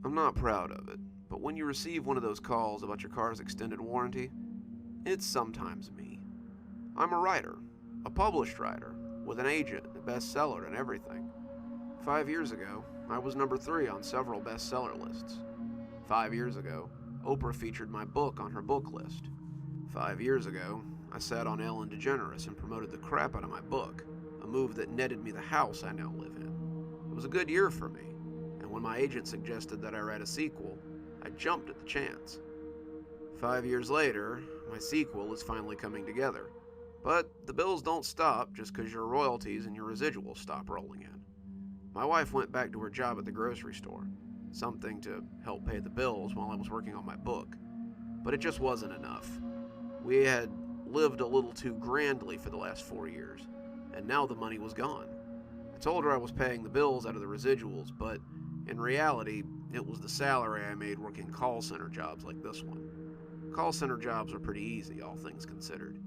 I'm not proud of it, but when you receive one of those calls about your car's extended warranty, it's sometimes me. I'm a writer, a published writer, with an agent, a bestseller, and everything. 5 years ago, I was number 3 on several bestseller lists. 5 years ago, Oprah featured my book on her book list. 5 years ago, I sat on Ellen DeGeneres and promoted the crap out of my book, a move that netted me the house I now live in. It was a good year for me, and when my agent suggested that I write a sequel, I jumped at the chance. 5 years later, my sequel is finally coming together. But the bills don't stop just because your royalties and your residuals stop rolling in. My wife went back to her job at the grocery store, something to help pay the bills while I was working on my book. But it just wasn't enough. We had lived a little too grandly for the last 4 years, and now the money was gone. I told her I was paying the bills out of the residuals, but in reality, it was the salary I made working call center jobs like this one. Call center jobs are pretty easy, all things considered.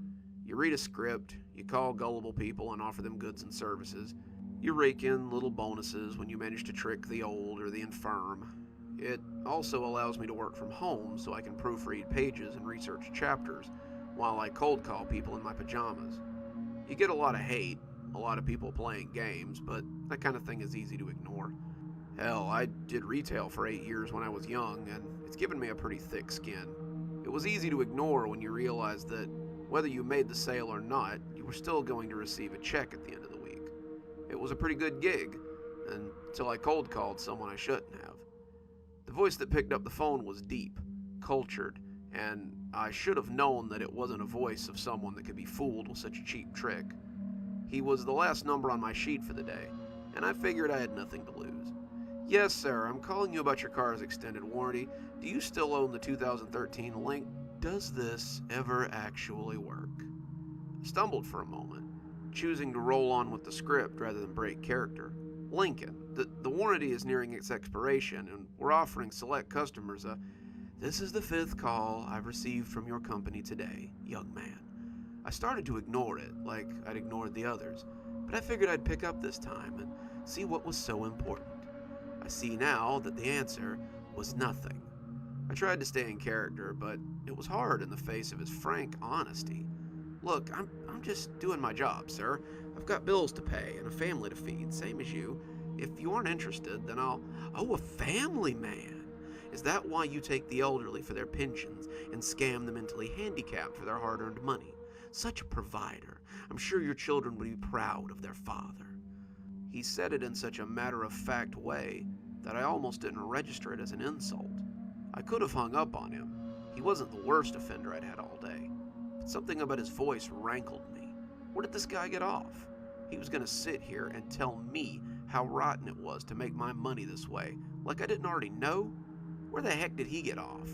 You read a script, you call gullible people and offer them goods and services. You rake in little bonuses when you manage to trick the old or the infirm. It also allows me to work from home so I can proofread pages and research chapters while I cold call people in my pajamas. You get a lot of hate, a lot of people playing games, but that kind of thing is easy to ignore. Hell, I did retail for 8 years when I was young, and it's given me a pretty thick skin. It was easy to ignore when you realized that whether you made the sale or not, you were still going to receive a check at the end of the week. It was a pretty good gig, until I cold called someone I shouldn't have. The voice that picked up the phone was deep, cultured, and I should have known that it wasn't a voice of someone that could be fooled with such a cheap trick. He was the last number on my sheet for the day, and I figured I had nothing to lose. Yes, sir, I'm calling you about your car's extended warranty. Do you still own the 2013 Link? Does this ever actually work? I stumbled for a moment, choosing to roll on with the script rather than break character. Lincoln, the warranty is nearing its expiration, and we're offering select customers a, "This is the 5th call I've received from your company today, young man." I started to ignore it, like I'd ignored the others, but I figured I'd pick up this time and see what was so important. I see now that the answer was nothing. I tried to stay in character, but it was hard in the face of his frank honesty. "Look, I'm just doing my job, sir. I've got bills to pay and a family to feed, same as you. If you aren't interested, then I'll..." "Oh, a family man! Is that why you take the elderly for their pensions and scam the mentally handicapped for their hard-earned money? Such a provider. I'm sure your children would be proud of their father." He said it in such a matter-of-fact way that I almost didn't register it as an insult. I could have hung up on him. He wasn't the worst offender I'd had all day. But something about his voice rankled me. Where did this guy get off? He was going to sit here and tell me how rotten it was to make my money this way, like I didn't already know? Where the heck did he get off?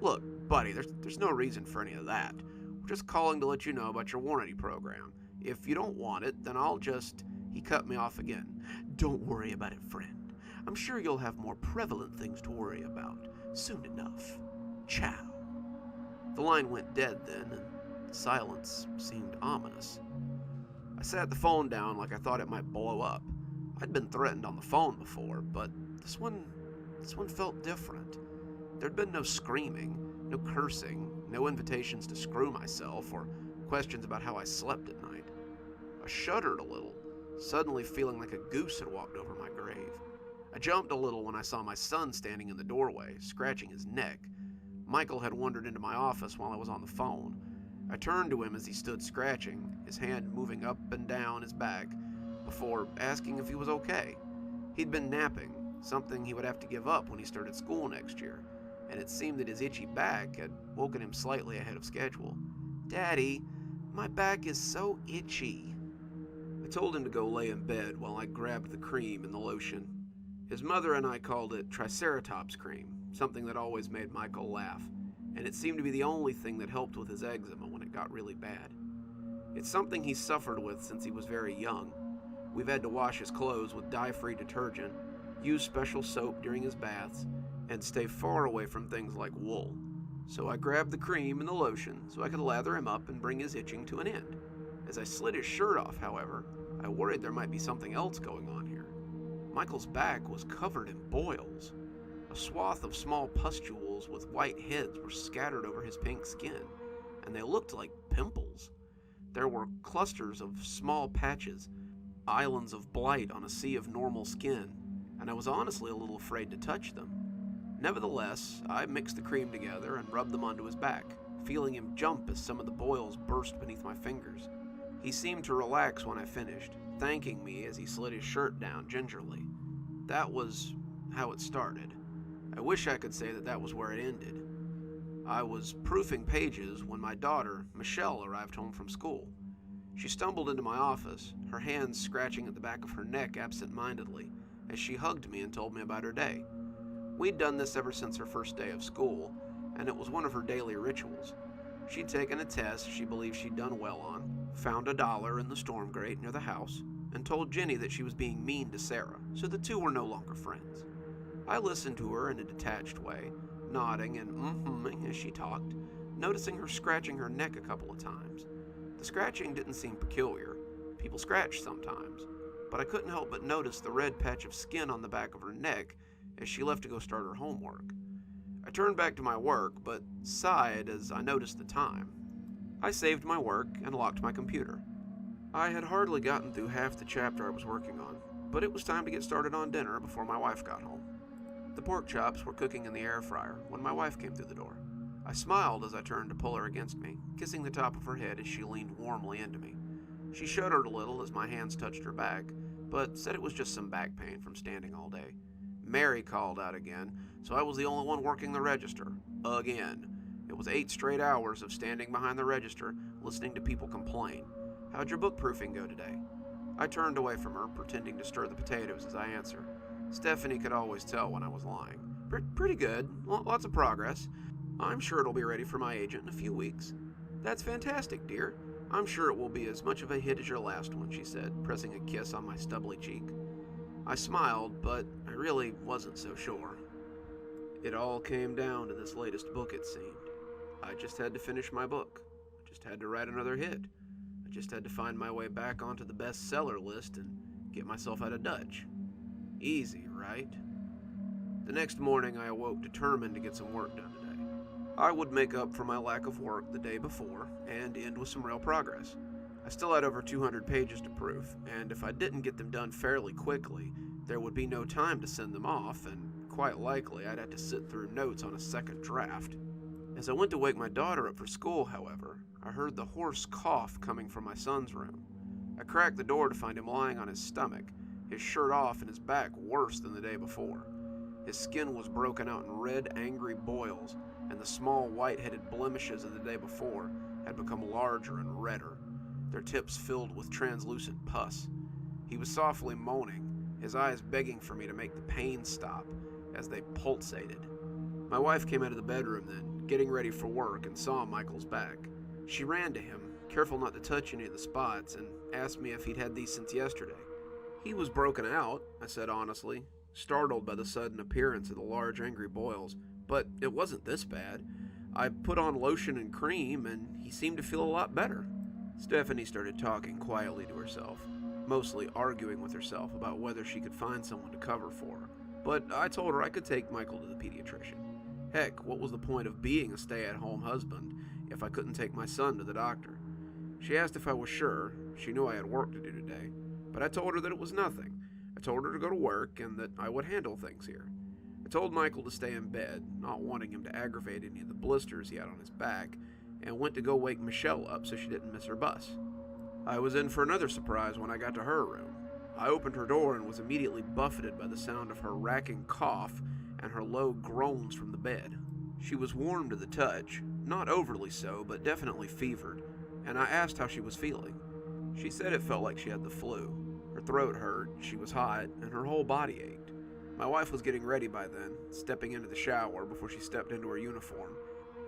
"Look, buddy, there's no reason for any of that. We're just calling to let you know about your warranty program. If you don't want it, then I'll just..." He cut me off again. "Don't worry about it, friend. I'm sure you'll have more prevalent things to worry about soon enough. Ciao." The line went dead then, and the silence seemed ominous. I sat the phone down like I thought it might blow up. I'd been threatened on the phone before, but this one felt different. There'd been no screaming, no cursing, no invitations to screw myself, or questions about how I slept at night. I shuddered a little, suddenly feeling like a goose had walked over my grave. I jumped a little when I saw my son standing in the doorway, scratching his neck. Michael had wandered into my office while I was on the phone. I turned to him as he stood scratching, his hand moving up and down his back, before asking if he was okay. He'd been napping, something he would have to give up when he started school next year, and it seemed that his itchy back had woken him slightly ahead of schedule. "Daddy, my back is so itchy." I told him to go lay in bed while I grabbed the cream and the lotion. His mother and I called it Triceratops cream, something that always made Michael laugh, and it seemed to be the only thing that helped with his eczema when it got really bad. It's something he's suffered with since he was very young. We've had to wash his clothes with dye-free detergent, use special soap during his baths, and stay far away from things like wool. So I grabbed the cream and the lotion so I could lather him up and bring his itching to an end. As I slid his shirt off, however, I worried there might be something else going on here. Michael's back was covered in boils. A swath of small pustules with white heads were scattered over his pink skin, and they looked like pimples. There were clusters of small patches, islands of blight on a sea of normal skin, and I was honestly a little afraid to touch them. Nevertheless, I mixed the cream together and rubbed them onto his back, feeling him jump as some of the boils burst beneath my fingers. He seemed to relax when I finished, thanking me as he slid his shirt down gingerly. That was how it started. I wish I could say that was where it ended. I was proofing pages when my daughter, Michelle, arrived home from school. She stumbled into my office, her hands scratching at the back of her neck absent-mindedly, as she hugged me and told me about her day. We'd done this ever since her first day of school, and it was one of her daily rituals. She'd taken a test she believed she'd done well on, found $1 in the storm grate near the house, and told Jenny that she was being mean to Sarah, so the two were no longer friends. I listened to her in a detached way, nodding and mm-hmming as she talked, noticing her scratching her neck a couple of times. The scratching didn't seem peculiar. People scratch sometimes, but I couldn't help but notice the red patch of skin on the back of her neck as she left to go start her homework. I turned back to my work, but sighed as I noticed the time. I saved my work and locked my computer. I had hardly gotten through half the chapter I was working on, but it was time to get started on dinner before my wife got home. The pork chops were cooking in the air fryer when my wife came through the door. I smiled as I turned to pull her against me, kissing the top of her head as she leaned warmly into me. She shuddered a little as my hands touched her back, but said it was just some back pain from standing all day. Mary called out again, so I was the only one working the register. Again. It was 8 straight hours of standing behind the register, listening to people complain. How'd your book proofing go today? I turned away from her, pretending to stir the potatoes as I answered. Stephanie could always tell when I was lying. Pretty good. Lots of progress. I'm sure it'll be ready for my agent in a few weeks. That's fantastic, dear. I'm sure it will be as much of a hit as your last one, she said, pressing a kiss on my stubbly cheek. I smiled, but I really wasn't so sure. It all came down to this latest book, it seemed. I just had to finish my book. I just had to write another hit. I just had to find my way back onto the bestseller list and get myself out of Dutch. Easy, right? The next morning, I awoke determined to get some work done today. I would make up for my lack of work the day before and end with some real progress. I still had over 200 pages to proof, and if I didn't get them done fairly quickly, there would be no time to send them off, and quite likely I'd have to sit through notes on a second draft. As I went to wake my daughter up for school, however, I heard the hoarse cough coming from my son's room. I cracked the door to find him lying on his stomach, his shirt off and his back worse than the day before. His skin was broken out in red, angry boils, and the small white-headed blemishes of the day before had become larger and redder, their tips filled with translucent pus. He was softly moaning, his eyes begging for me to make the pain stop as they pulsated. My wife came out of the bedroom then, getting ready for work, and saw Michael's back. She ran to him, careful not to touch any of the spots, and asked me if he'd had these since yesterday. He was broken out, I said honestly, startled by the sudden appearance of the large angry boils, but it wasn't this bad. I put on lotion and cream, and he seemed to feel a lot better. Stephanie started talking quietly to herself, mostly arguing with herself about whether she could find someone to cover for her. But I told her I could take Michael to the pediatrician. Heck, what was the point of being a stay-at-home husband if I couldn't take my son to the doctor? She asked if I was sure. She knew I had work to do today, but I told her that it was nothing. I told her to go to work and that I would handle things here. I told Michael to stay in bed, not wanting him to aggravate any of the blisters he had on his back, and went to go wake Michelle up so she didn't miss her bus. I was in for another surprise when I got to her room. I opened her door and was immediately buffeted by the sound of her racking cough and her low groans from the bed. She was warm to the touch, not overly so, but definitely fevered, and I asked how she was feeling. She said it felt like she had the flu. Her throat hurt, she was hot, and her whole body ached. My wife was getting ready by then, stepping into the shower before she stepped into her uniform,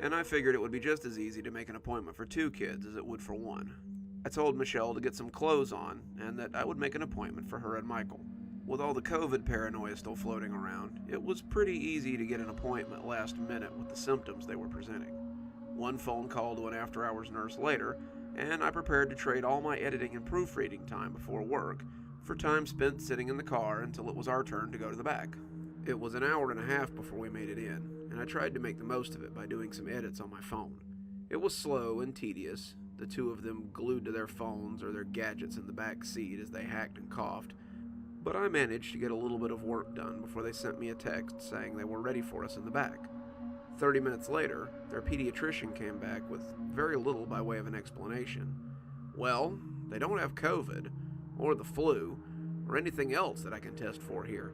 and I figured it would be just as easy to make an appointment for 2 kids as it would for 1. I told Michelle to get some clothes on, and that I would make an appointment for her and Michael. With all the COVID paranoia still floating around, it was pretty easy to get an appointment last minute with the symptoms they were presenting. 1 phone call to an after-hours nurse later, and I prepared to trade all my editing and proofreading time before work for time spent sitting in the car until it was our turn to go to the back. It was an hour and a half before we made it in, and I tried to make the most of it by doing some edits on my phone. It was slow and tedious, the two of them glued to their phones or their gadgets in the back seat as they hacked and coughed, but I managed to get a little bit of work done before they sent me a text saying they were ready for us in the back. 30 minutes later, their pediatrician came back with very little by way of an explanation. Well, they don't have COVID, or the flu, or anything else that I can test for here.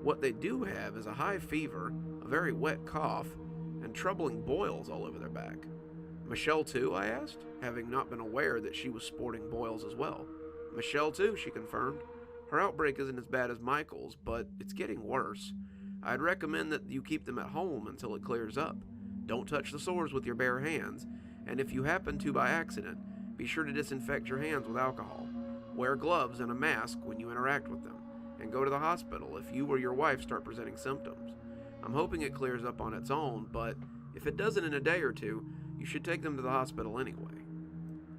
What they do have is a high fever, a very wet cough, and troubling boils all over their back. Michelle too, I asked, having not been aware that she was sporting boils as well. Michelle too, she confirmed. Her outbreak isn't as bad as Michael's, but it's getting worse. I'd recommend that you keep them at home until it clears up. Don't touch the sores with your bare hands, and if you happen to by accident, be sure to disinfect your hands with alcohol. Wear gloves and a mask when you interact with them, and go to the hospital if you or your wife start presenting symptoms. I'm hoping it clears up on its own, but if it doesn't in a day or two, you should take them to the hospital anyway.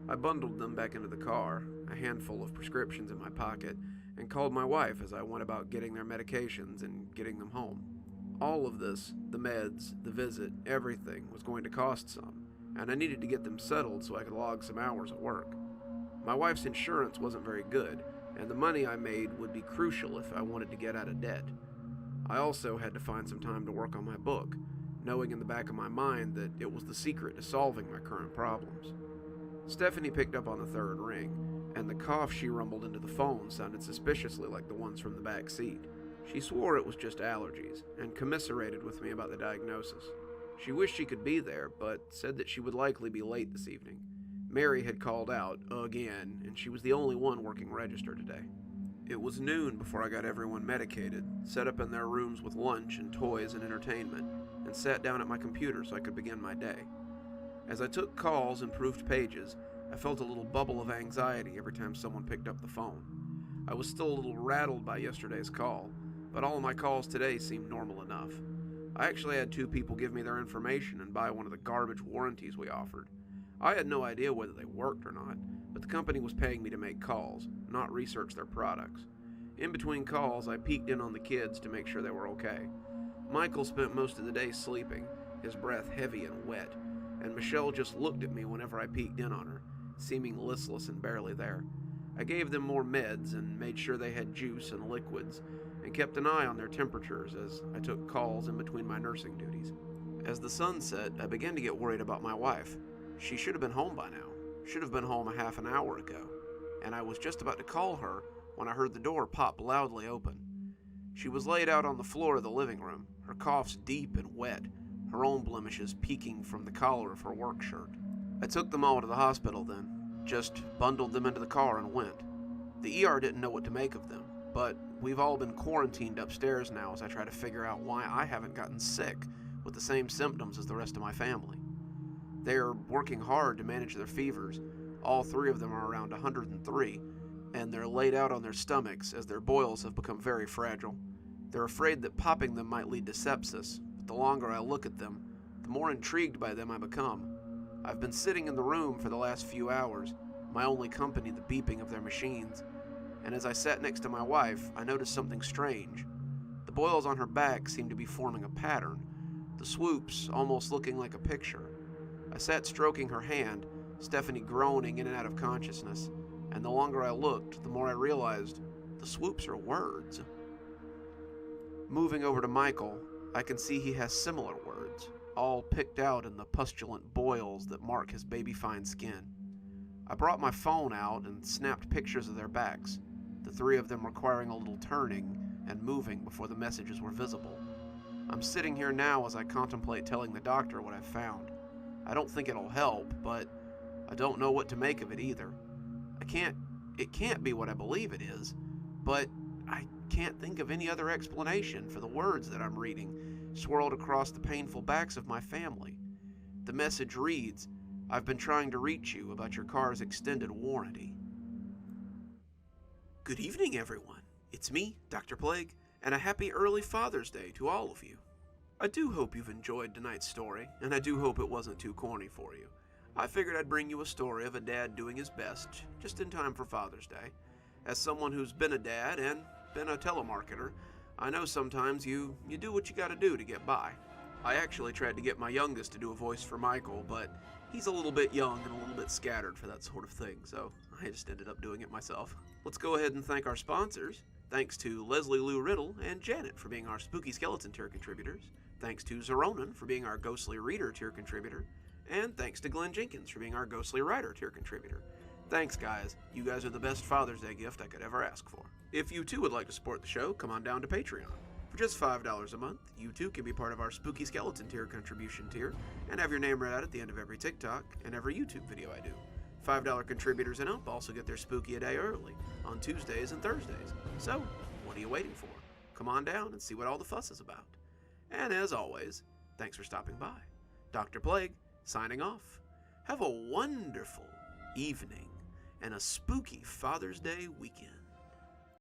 I bundled them back into the car, a handful of prescriptions in my pocket, and called my wife as I went about getting their medications and getting them home. All of this, the meds, the visit, everything, was going to cost some, and I needed to get them settled so I could log some hours at work. My wife's insurance wasn't very good, and the money I made would be crucial if I wanted to get out of debt. I also had to find some time to work on my book, knowing in the back of my mind that it was the secret to solving my current problems. Stephanie picked up on the third ring, and the cough she rumbled into the phone sounded suspiciously like the ones from the back seat. She swore it was just allergies, and commiserated with me about the diagnosis. She wished she could be there, but said that she would likely be late this evening. Mary had called out, again, and she was the only one working register today. It was noon before I got everyone medicated, set up in their rooms with lunch and toys and entertainment, and sat down at my computer so I could begin my day. As I took calls and proofed pages, I felt a little bubble of anxiety every time someone picked up the phone. I was still a little rattled by yesterday's call, but all of my calls today seemed normal enough. I actually had 2 people give me their information and buy one of the garbage warranties we offered. I had no idea whether they worked or not, but the company was paying me to make calls, not research their products. In between calls, I peeked in on the kids to make sure they were okay. Michael spent most of the day sleeping, his breath heavy and wet, and Michelle just looked at me whenever I peeked in on her, seeming listless and barely there. I gave them more meds and made sure they had juice and liquids, and kept an eye on their temperatures as I took calls in between my nursing duties. As the sun set, I began to get worried about my wife. She should have been home by now, should have been home a half an hour ago, and I was just about to call her when I heard the door pop loudly open. She was laid out on the floor of the living room, her coughs deep and wet, her own blemishes peeking from the collar of her work shirt. I took them all to the hospital then, just bundled them into the car and went. The ER didn't know what to make of them, but we've all been quarantined upstairs now as I try to figure out why I haven't gotten sick with the same symptoms as the rest of my family. They're working hard to manage their fevers. All 3 of them are around 103, and they're laid out on their stomachs as their boils have become very fragile. They're afraid that popping them might lead to sepsis, but the longer I look at them, the more intrigued by them I become. I've been sitting in the room for the last few hours, my only company the beeping of their machines, and as I sat next to my wife, I noticed something strange. The boils on her back seemed to be forming a pattern, the swoops almost looking like a picture. I sat stroking her hand, Stephanie groaning in and out of consciousness, and the longer I looked, the more I realized the swoops are words. Moving over to Michael, I can see he has similar words, all picked out in the pustulant boils that mark his baby-fine skin. I brought my phone out and snapped pictures of their backs, the 3 of them requiring a little turning and moving before the messages were visible. I'm sitting here now as I contemplate telling the doctor what I've found. I don't think it'll help, but I don't know what to make of it either. It can't be what I believe it is, but I can't think of any other explanation for the words that I'm reading swirled across the painful backs of my family. The message reads, "I've been trying to reach you about your car's extended warranty." Good evening, everyone. It's me, Dr. Plague, and a happy early Father's Day to all of you. I do hope you've enjoyed tonight's story, and I do hope it wasn't too corny for you. I figured I'd bring you a story of a dad doing his best, just in time for Father's Day. As someone who's been a dad and been a telemarketer, I know sometimes you do what you gotta do to get by. I actually tried to get my youngest to do a voice for Michael, but he's a little bit young and a little bit scattered for that sort of thing, so I just ended up doing it myself. Let's go ahead and thank our sponsors. Thanks to Leslie Lou Riddle and Janet for being our Spooky Skeleton tier contributors. Thanks to Xaronana for being our Ghostly Reader tier contributor. And thanks to Glen Jenkins for being our Ghostly Writer tier contributor. Thanks, guys. You guys are the best Father's Day gift I could ever ask for. If you too would like to support the show, come on down to Patreon. For just $5 a month, you too can be part of our Spooky Skeleton tier contribution tier and have your name read out at the end of every TikTok and every YouTube video I do. $5 contributors and up also get their spooky a day early on Tuesdays and Thursdays. So, what are you waiting for? Come on down and see what all the fuss is about. And as always, thanks for stopping by. Dr. Plague, signing off. Have a wonderful evening and a spooky Father's Day weekend.